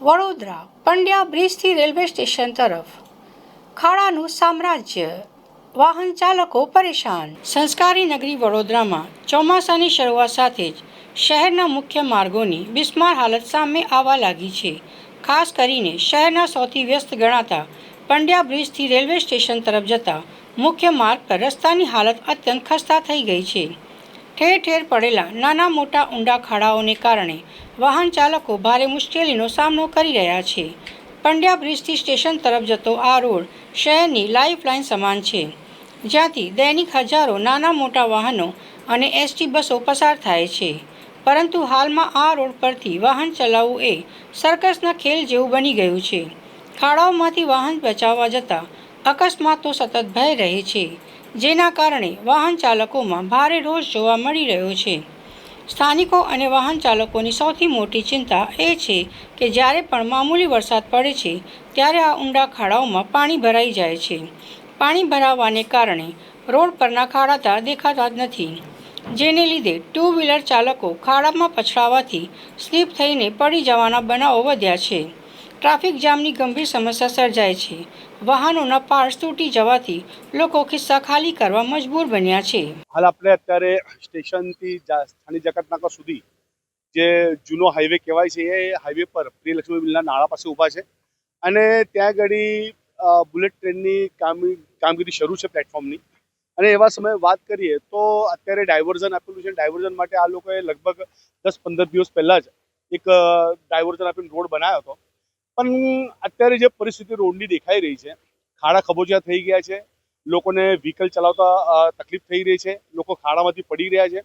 Vadodara Pandya બ્રિજથી railway station તરફ ખાડાનું સામ્રાજ્ય, વાહન ચાલકો પરેશાન. સંસ્કારી નગરી વડોદરામાં ચોમાસાની શરૂઆત સાથે જ શહેરના મુખ્ય માર્ગોની બિસ્માર હાલત સામે આવવા લાગી છે. ખાસ કરીને શહેરના સૌથી વ્યસ્ત ગણાતા પંડ્યા બ્રિજથી રેલવે સ્ટેશન તરફ જતા મુખ્ય માર્ગ પર રસ્તાની હાલત અત્યંત ખસ્તા થઈ ગઈ છે. ઠેર ઠેર પડેલા નાના મોટા ઊંડા ખાડાઓને કારણે વાહન ચાલકો ભારે મુશ્કેલીનો સામનો કરી રહ્યા છે. પંડ્યા બ્રિજથી સ્ટેશન તરફ જતો આ રોડ શહેરની લાઇફલાઇન સમાન છે, જ્યાંથી દૈનિક હજારો નાના મોટા વાહનો અને એસટી બસો પસાર થાય છે. પરંતુ હાલમાં આ રોડ પરથી વાહન ચલાવવું એ સર્કસના ખેલ જેવું બની ગયું છે. ખાડાઓમાંથી વાહન બચાવવા જતાં અકસ્માતનો સતત ભય રહે છે, જેના કારણે વાહન ચાલકોમાં ભારે રોષ જોવા મળી રહ્યો છે. સ્થાનિકો અને વાહન ચાલકોની સૌથી મોટી ચિંતા એ છે કે જ્યારે પણ મામૂલી વરસાદ પડે છે ત્યારે આ ઊંડા ખાડાઓમાં પાણી ભરાઈ જાય છે. પાણી ભરાવાને કારણે રોડ પરના ખાડા દેખાતા જ નથી, જેને લીધે ટુ વ્હીલર ચાલકો ખાડામાં પછડાવાથી સ્લીપ થઈને પડી જવાના બનાવો વધ્યા છે. ટ્રાફિક જામની ગંભીર સમસ્યા સર્જાય છે. વાહનોના પાર્ટ્સ તૂટી જવાથી લોકો ખિસ્સા ખાલી કરવા મજબૂર બન્યા છે. હાલ આપણે અત્યારે સ્ટેશનથી સ્થાનિક જકાતનાકા સુધી જે જૂનો હાઈવે કહેવાય છે એ હાઈવે પર પ્રિયલક્ષ્મી મિલના નાળા પાસે ઊભા છે અને ત્યાં આગળ બુલેટ ટ્રેનની કામગીરી શરૂ છે પ્લેટફોર્મની. અને એવા સમયે વાત કરીએ તો અત્યારે ડાયવર્ઝન આપેલું છે. ડાયવર્ઝન માટે આ લોકોએ લગભગ 10-15 દિવસ પહેલાં જ એક ડાયવર્ઝન આપીને રોડ બનાવ્યો હતો. પણ અત્યારે જે પરિસ્થિતિ રોડની દેખાઈ રહી છે, ખાડા ખબોચિયા થઈ ગયા છે, લોકોને વ્હીકલ ચલાવતા તકલીફ થઈ રહી છે, લોકો ખાડામાંથી પડી રહ્યા છે.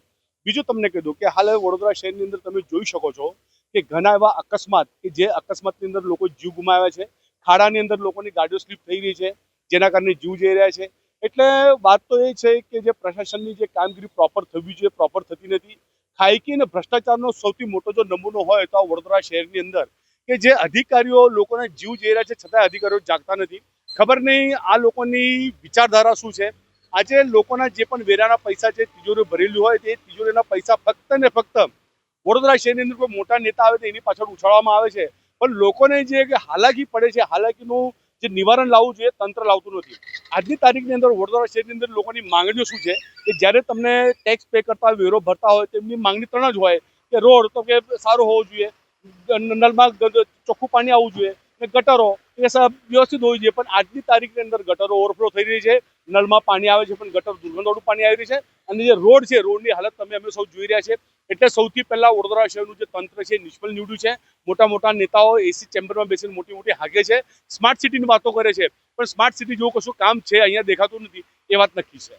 બીજું તમને કહી દઉં કે હાલ વડોદરા શહેરની અંદર તમે જોઈ શકો છો કે ઘણા એવા અકસ્માત કે જે અકસ્માતની અંદર લોકો જીવ ગુમાવ્યા છે. ખાડાની અંદર લોકોની ગાડીઓ સ્લીપ થઈ રહી છે, જેના કારણે જીવ જઈ રહ્યા છે. એટલે વાત તો એ છે કે જે પ્રશાસનની જે કામગીરી પ્રોપર થવી જોઈએ પ્રોપર થતી નથી. ખાયકી અને ભ્રષ્ટાચારનો સૌથી મોટો જો નમૂનો હોય તો આ વડોદરા શહેરની અંદર કે જે અધિકારીઓ લોકોને જીવ જઈ રહ્યા છે છતાં અધિકારીઓ જાગતા નથી. ખબર નહીં આ લોકોની વિચારધારા શું છે. આજે લોકોના જે પણ વેરાના પૈસા છે, તિજોરી ભરેલી હોય તે તિજોરીના પૈસા ફક્ત ને ફક્ત વડોદરા શહેરની અંદર કોઈ મોટા નેતા આવે તો એની પાછળ ઉછાળવામાં આવે છે. પણ લોકોને જે હાલાકી પડે છે, હાલાકીનું જે નિવારણ લાવવું જોઈએ તંત્ર લાવતું નથી. આજની તારીખની અંદર વડોદરા શહેરની અંદર લોકોની માંગણીઓ શું છે કે જ્યારે તમને ટેક્સ પે કરતા વેરો ભરતા હોય તેમની માંગણી 3 જ હોય કે રોડ તો કે સારો હોવો જોઈએ, નળમાં ચોખ્ખું પાણી આવવું જોઈએ, ગટરો એ વ્યવસ્થિત હોવી જોઈએ. પણ આજની તારીખની અંદર ગટરો ઓવરફ્લો થઈ રહી છે, નળમાં પાણી આવે છે પણ ગટર દુર્ગંધવાળું પાણી આવી રહ્યું છે. અને જે રોડ છે, રોડની હાલત અમે સૌ જોઈ રહ્યા છે. એટલે સૌથી પહેલા વડોદરા શહેરનું જે તંત્ર છે નિષ્ફળ નીવડ્યું છે. મોટા મોટા નેતાઓ એસી ચેમ્બરમાં બેસીને મોટી મોટી હાગે છે, સ્માર્ટ સિટીની વાતો કરે છે, પણ સ્માર્ટ સિટી જેવું કશું કામ છે અહીંયા દેખાતું નથી, એ વાત નક્કી છે.